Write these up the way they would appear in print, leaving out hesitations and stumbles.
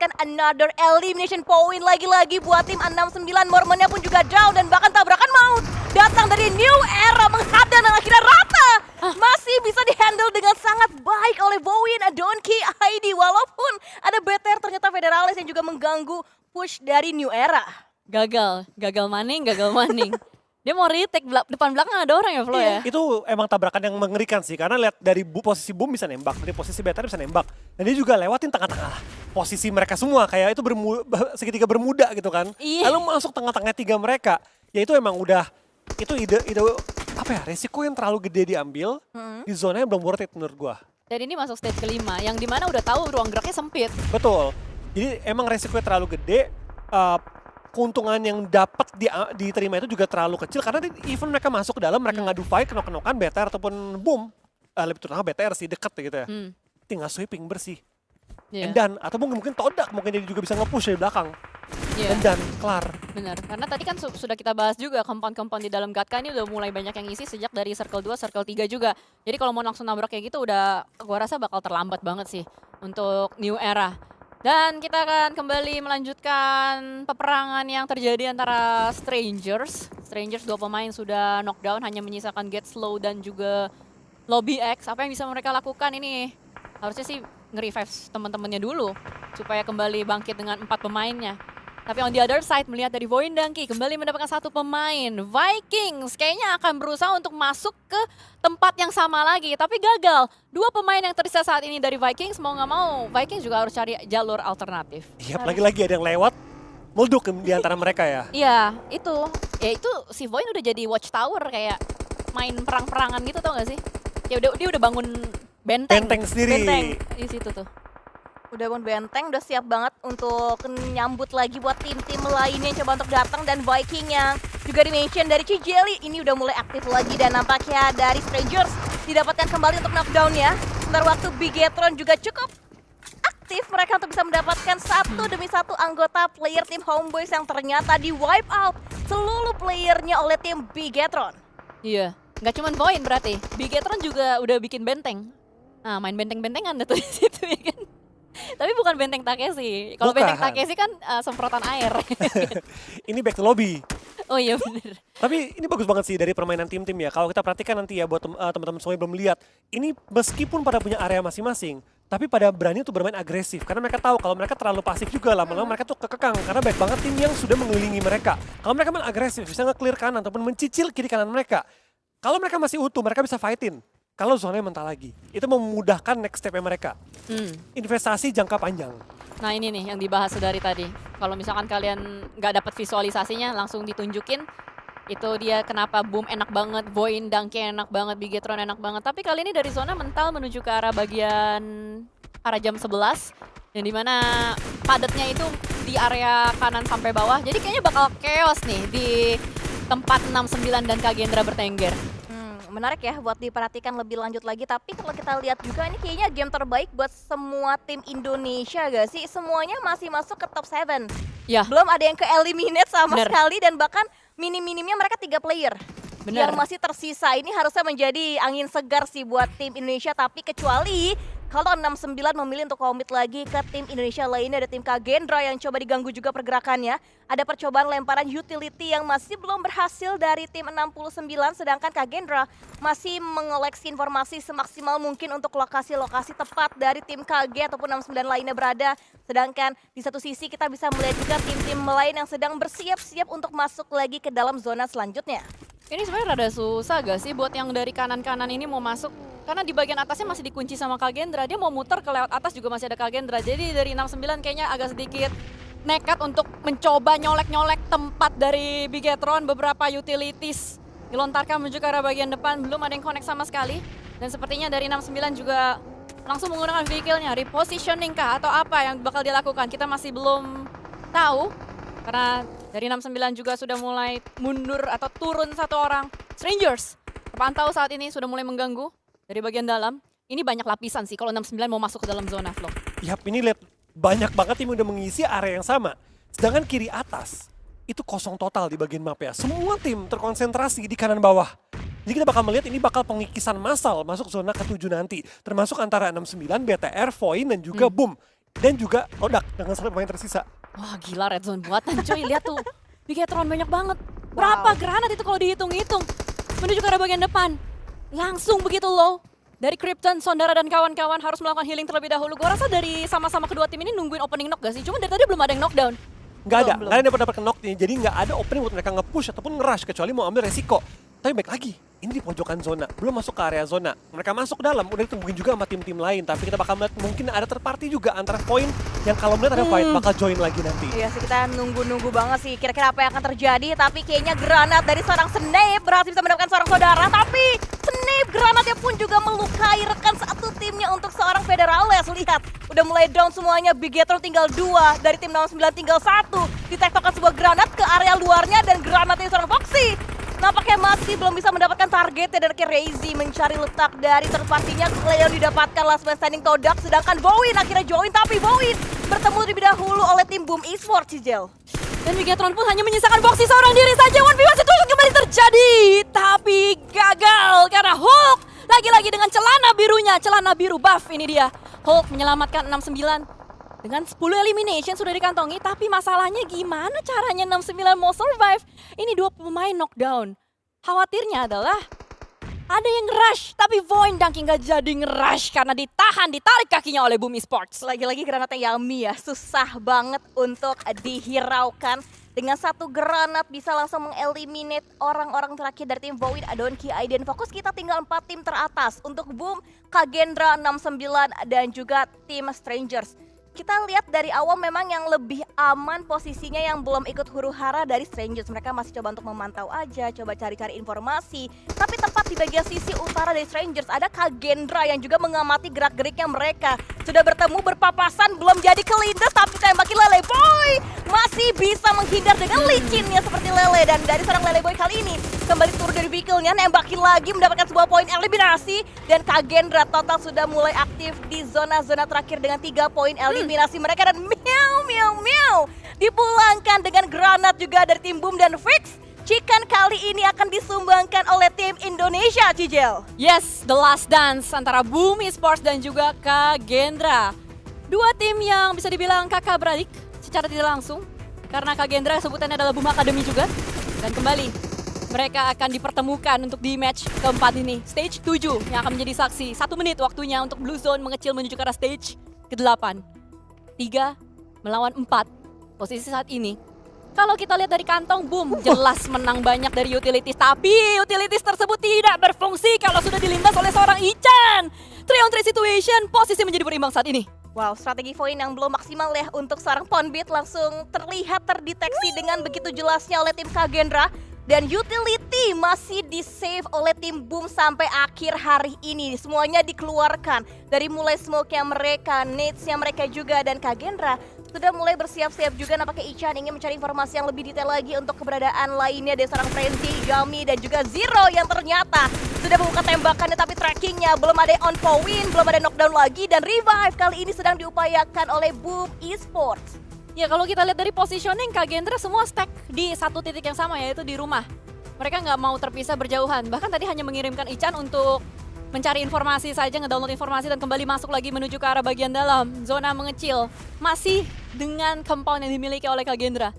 mendapatkan another elimination point lagi-lagi buat tim 69. Mormonnya pun juga down dan bahkan tabrakan maut datang dari New Era menghadang dan akhirnya rata. Masih bisa dihandle dengan sangat baik oleh Bowen, Donkey, ID. Walaupun ada BTR ternyata Federalis yang juga mengganggu push dari New Era. Gagal maning. Dia mau retake, depan belakang ada orang ya Flo ya? Itu emang tabrakan yang mengerikan sih, karena lihat dari posisi Boom bisa nembak, dari posisi BTR bisa nembak. Dan dia juga lewatin tengah-tengah posisi mereka semua, kayak itu segitiga bermuda gitu kan. Iya. Lalu masuk tengah-tengah tiga mereka, ya itu emang udah, itu ide apa ya, resiko yang terlalu gede diambil, di zona yang belum worth it menurut gua. Dan ini masuk stage kelima, yang dimana udah tahu ruang geraknya sempit. Betul, jadi emang resikonya terlalu gede, keuntungan yang dapat diterima itu juga terlalu kecil karena even mereka masuk ke dalam, mereka ngadu fight, kenok-kenokan BTR ataupun Boom, lebih terutama BTR sih deket gitu ya, tinggal sweeping bersih. Yeah. Dan atau mungkin Todak, mungkin dia juga bisa nge-push dari belakang. Yeah. Dan kelar. Benar, karena tadi kan sudah kita bahas juga compound-compound di dalam Gatka ini udah mulai banyak yang isi sejak dari circle 2, circle 3 juga. Jadi kalau mau langsung nabrak kayak gitu udah gua rasa bakal terlambat banget sih untuk New Era. Dan kita akan kembali melanjutkan peperangan yang terjadi antara Strangers. Strangers 2 pemain sudah knockdown, hanya menyisakan Get Slow dan juga Lobby X. Apa yang bisa mereka lakukan ini? Harusnya sih nge-revive teman-temannya dulu supaya kembali bangkit dengan 4 pemainnya. Tapi on the other side, melihat dari Voin Donkey kembali mendapatkan 1 pemain. Vikings kayaknya akan berusaha untuk masuk ke tempat yang sama lagi. Tapi gagal. 2 pemain yang tersisa saat ini dari Vikings, mau nggak mau Vikings juga harus cari jalur alternatif. Iya, lagi-lagi ada yang lewat, melduk di antara mereka ya. Iya, itu. Ya itu si Voin udah jadi watchtower kayak main perang-perangan gitu, tau gak sih? Ya dia udah bangun benteng. Benteng sendiri. Benteng di situ tuh. Udah bangun benteng, udah siap banget untuk nyambut lagi buat tim-tim lainnya yang coba untuk datang. Dan Viking yang juga di-mention dari Cijeli ini udah mulai aktif lagi. Dan nampaknya dari Strangers didapatkan kembali untuk knockdown ya. Sebentar waktu Bigetron juga cukup aktif mereka untuk bisa mendapatkan satu demi satu anggota player tim Homeboys yang ternyata di wipe out seluruh playernya oleh tim Bigetron. Iya, nggak cuma Voin berarti. Bigetron juga udah bikin benteng. Nah, main benteng-bentengan tuh di situ ya kan. Tapi bukan benteng Takeshi. Kalau Bukan. benteng Takeshi kan semprotan air. Ini back to lobby. Oh iya bener. Tapi ini bagus banget sih dari permainan tim-tim ya. Kalau kita perhatikan nanti ya buat teman-teman semua yang belum lihat, ini meskipun pada punya area masing-masing, tapi pada berani untuk bermain agresif. Karena mereka tahu kalau mereka terlalu pasif juga lama-lama mereka tuh kekekang. Karena baik banget tim yang sudah mengelilingi mereka. Kalau mereka main agresif, bisa nge-clear kanan ataupun mencicil kiri kanan mereka. Kalau mereka masih utuh, mereka bisa fightin. Kalau zonanya mental lagi, itu memudahkan next step-nya mereka. Investasi jangka panjang. Nah ini nih yang dibahas dari tadi. Kalau misalkan kalian nggak dapat visualisasinya, langsung ditunjukin. Itu dia kenapa Boom enak banget, Voin Donkey enak banget, Bigetron enak banget. Tapi kali ini dari zona mental menuju ke arah arah jam 11. Yang dimana padatnya itu di area kanan sampai bawah. Jadi kayaknya bakal chaos nih di tempat 69 dan Kagendra bertengger. Menarik ya buat diperhatikan lebih lanjut lagi. Tapi kalau kita lihat juga ini kayaknya game terbaik buat semua tim Indonesia gak sih? Semuanya masih masuk ke top 7. Ya. Belum ada yang ke-eliminate sama Bener. sekali. Dan bahkan minim-minimnya mereka 3 player. Bener. Yang masih tersisa ini harusnya menjadi angin segar sih buat tim Indonesia. Tapi kecuali kalau 69 memilih untuk komit lagi ke tim Indonesia lainnya, ada tim Kagendra yang coba diganggu juga pergerakannya. Ada percobaan lemparan utility yang masih belum berhasil dari tim 69, sedangkan Kagendra masih mengoleksi informasi semaksimal mungkin untuk lokasi-lokasi tepat dari tim KG ataupun 69 lainnya berada. Sedangkan di satu sisi kita bisa melihat juga tim-tim lain yang sedang bersiap-siap untuk masuk lagi ke dalam zona selanjutnya. Ini sebenarnya rada susah gak sih buat yang dari kanan-kanan ini mau masuk? Karena di bagian atasnya masih dikunci sama Kagendra, dia mau muter ke lewat atas juga masih ada Kagendra. Jadi dari 69 kayaknya agak sedikit nekat untuk mencoba nyolek-nyolek tempat dari Bigetron. Beberapa utilities dilontarkan menuju ke arah bagian depan, belum ada yang connect sama sekali. Dan sepertinya dari 69 juga langsung menggunakan vehicle-nya, repositioning kah atau apa yang bakal dilakukan, kita masih belum tahu. Karena dari 69 juga sudah mulai mundur atau turun 1 orang. Strangers terpantau saat ini sudah mulai mengganggu dari bagian dalam. Ini banyak lapisan sih kalau 69 mau masuk ke dalam zona Flo. Yap, ini lihat banyak banget tim udah mengisi area yang sama. Sedangkan kiri atas itu kosong total di bagian map ya. Semua tim terkonsentrasi di kanan bawah. Jadi kita bakal melihat ini bakal pengikisan massal masuk zona ke-7 nanti. Termasuk antara 69, BTR, Voin, dan juga Boom. dan juga Todak dengan 1 pemain tersisa. Wah gila red zone buatan cuy, lihat tuh. Bigetron banyak banget. Berapa granat itu kalau dihitung-hitung? Menuju ke arah bagian depan. Langsung begitu low. Dari Krypton, Sondara dan kawan-kawan harus melakukan healing terlebih dahulu. Gue rasa dari sama-sama kedua tim ini nungguin opening knock gak sih? Cuma dari tadi belum ada yang knockdown. Nggak ada, Belum. nggak ada yang dapat knock nih, jadi nggak ada opening buat mereka nge-push ataupun nge-rush kecuali mau ambil resiko. Tapi baik lagi, ini di pojokan zona, belum masuk ke area zona. Mereka masuk ke dalam, udah ditungguin juga sama tim-tim lain. Tapi kita bakal melihat mungkin ada terparty juga antara poin yang kalau melihat ada fight bakal join lagi nanti. Iya sih, kita nunggu-nunggu banget sih kira-kira apa yang akan terjadi. Tapi kayaknya granat dari seorang Snape berhasil bisa mendapatkan seorang saudara. Tapi Snape granatnya pun juga melukai rekan satu timnya untuk seorang Federales. Lihat, udah mulai down semuanya. Bigetron tinggal 2, dari tim 69 tinggal 1. Ditektokkan sebuah granat ke area luarnya dan granatnya seorang Foxy. Nampaknya masih belum bisa mendapatkan targetnya dan Crazy mencari letak dari third party-nya. Leon didapatkan last man standing Todak, sedangkan Bowen akhirnya join, tapi Bowen bertemu terlebih dahulu oleh tim Boom Esports, Cijel. Dan Bigetron pun hanya menyisakan Foxy seorang diri saja. 1v1 situation kembali terjadi. Tapi gagal karena Hulk lagi-lagi dengan celana birunya. Celana biru buff ini dia. Hulk menyelamatkan 69. Dengan 10 elimination sudah dikantongi, tapi masalahnya gimana caranya 69 mau survive? Ini 2 pemain knockdown. Khawatirnya adalah ada yang nge-rush, tapi Void Dunking gak jadi nge-rush karena ditarik kakinya oleh Boom Esports. Lagi-lagi granatnya Yami ya, susah banget untuk dihiraukan. Dengan 1 granat bisa langsung mengeliminate orang-orang terakhir dari tim Void, Adonki, Aiden. Fokus kita tinggal 4 tim teratas untuk Boom, Kagendra, 69, dan juga tim Strangers. Kita lihat dari awal memang yang lebih aman posisinya yang belum ikut huru-hara dari Strangers. Mereka masih coba untuk memantau aja, coba cari-cari informasi. Tapi tepat di bagian sisi utara dari Strangers ada Kagendra yang juga mengamati gerak-geriknya mereka. Sudah bertemu berpapasan, belum jadi kelindes tapi tembakin Lele Boy. Masih bisa menghindar dengan licinnya seperti Lele. Dan dari seorang Lele Boy kali ini kembali turun dari vehicle-nya, nembakin lagi mendapatkan sebuah poin eliminasi. Dan Kagendra total sudah mulai aktif di zona-zona terakhir dengan 3 poin eliminasi mereka. Dan miau dipulangkan dengan granat juga dari tim Boom dan Fix. Chicken kali ini akan disumbangkan oleh tim Indonesia, Cijel. Yes, the last dance antara Boom Esports dan juga Kagendra. 2 tim yang bisa dibilang kakak beradik secara tidak langsung. Karena Kagendra sebutannya adalah Boom Academy juga. Dan kembali, mereka akan dipertemukan untuk di match keempat ini. Stage 7 yang akan menjadi saksi. 1 menit waktunya untuk Blue Zone mengecil menuju ke arah stage ke-8. 3 melawan 4. Posisi saat ini, kalau kita lihat dari kantong Boom, jelas menang banyak dari utilities. Tapi utilities tersebut tidak berfungsi kalau sudah dilindas oleh seorang Ichan. 3-on-3 situation, posisi menjadi berimbang saat ini. Wow, strategi Void yang belum maksimal ya untuk seorang Ponbit langsung terlihat terdeteksi dengan begitu jelasnya oleh tim Kagendra. Dan utility masih di-save oleh tim Boom sampai akhir hari ini. Semuanya dikeluarkan. Dari mulai smoke-nya mereka, nades-nya mereka juga. Dan Kagendra sudah mulai bersiap-siap juga. Nampaknya Ichan ingin mencari informasi yang lebih detail lagi untuk keberadaan lainnya dari seorang Frenzy, Yami, dan juga Zero yang ternyata sudah membuka tembakannya. Tapi trackingnya belum ada on point, belum ada knockdown lagi. Dan revive kali ini sedang diupayakan oleh Boom Esports. Ya kalau kita lihat dari positioning, Kagendra semua stack di satu titik yang sama, yaitu di rumah. Mereka nggak mau terpisah berjauhan. Bahkan tadi hanya mengirimkan Ichan untuk mencari informasi saja, ngedownload informasi dan kembali masuk lagi menuju ke arah bagian dalam. Zona mengecil, masih dengan compound yang dimiliki oleh Kagendra.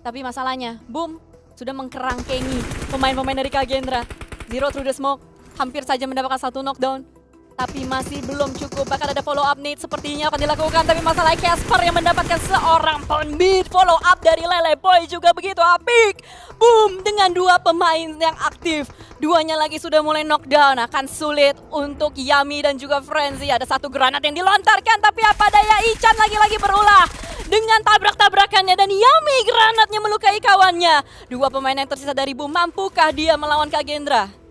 Tapi masalahnya, Boom sudah mengkerangkengi pemain-pemain dari Kagendra. Zero through the smoke, hampir saja mendapatkan 1 knockdown. Tapi masih belum cukup, bahkan ada follow up need sepertinya akan dilakukan. Tapi masalah Casper yang mendapatkan seorang Ponbit. Follow up dari Lele Boy juga begitu apik. Boom, dengan 2 pemain yang aktif. 2-nya lagi sudah mulai knockdown. Akan sulit untuk Yami dan juga Frenzy. Ada 1 granat yang dilontarkan, tapi apa daya, Ichan lagi-lagi berulah dengan tabrak-tabrakannya. Dan Yami granatnya melukai kawannya. 2 pemain yang tersisa dari Boom, mampukah dia melawan Kagendra?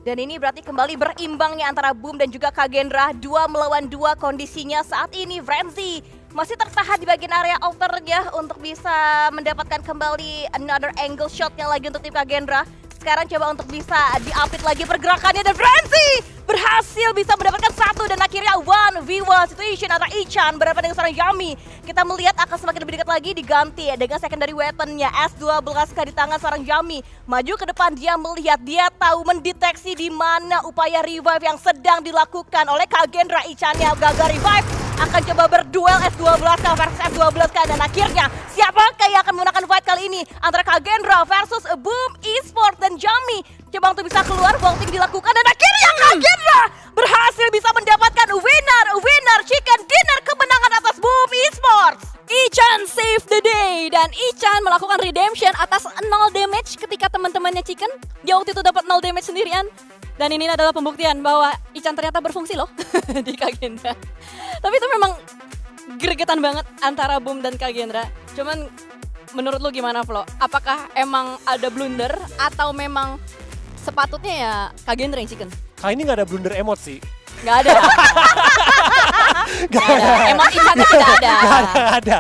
Dan ini berarti kembali berimbangnya antara Boom dan juga Kagendra. 2 melawan 2 kondisinya saat ini. Frenzy masih tertahan di bagian area outernya untuk bisa mendapatkan kembali another angle shotnya lagi untuk tim Kagendra. Sekarang coba untuk bisa di-update lagi pergerakannya. Dan Frenzy berhasil bisa mendapatkan 1 dan akhirnya 1v1 situation antara Ichan berhadapan dengan seorang Yami. Kita melihat akan semakin lebih dekat lagi diganti dengan secondary weaponnya S12 di tangan seorang Yami. Maju ke depan, dia melihat, dia tahu mendeteksi di mana upaya revive yang sedang dilakukan oleh Kagendra. Ichannya gagal revive. akan coba berduel S12K versus F12K. Dan akhirnya siapakah yang akan menggunakan fight kali ini antara Kagendra versus Boom Esports dan Jami. Coba untuk bisa keluar, vaulting dilakukan dan akhirnya Kagendra berhasil bisa mendapatkan winner chicken dinner, kemenangan atas Boom Esports. Ichan save the day dan Ichan melakukan redemption atas 0 damage ketika teman-temannya Chicken. Dia waktu itu dapat 0 damage sendirian. Dan ini adalah pembuktian bahwa Ichan ternyata berfungsi loh di Kagendra. Tapi itu memang gregetan banget antara Boom dan Kagendra. Cuman menurut lu gimana Flo? Apakah emang ada blunder atau memang sepatutnya ya Kagendra yang Chicken? Kali ini nggak ada blunder emot sih. Nggak ada. Nggak ada. Emang Ichannya tidak ada. Nggak ada.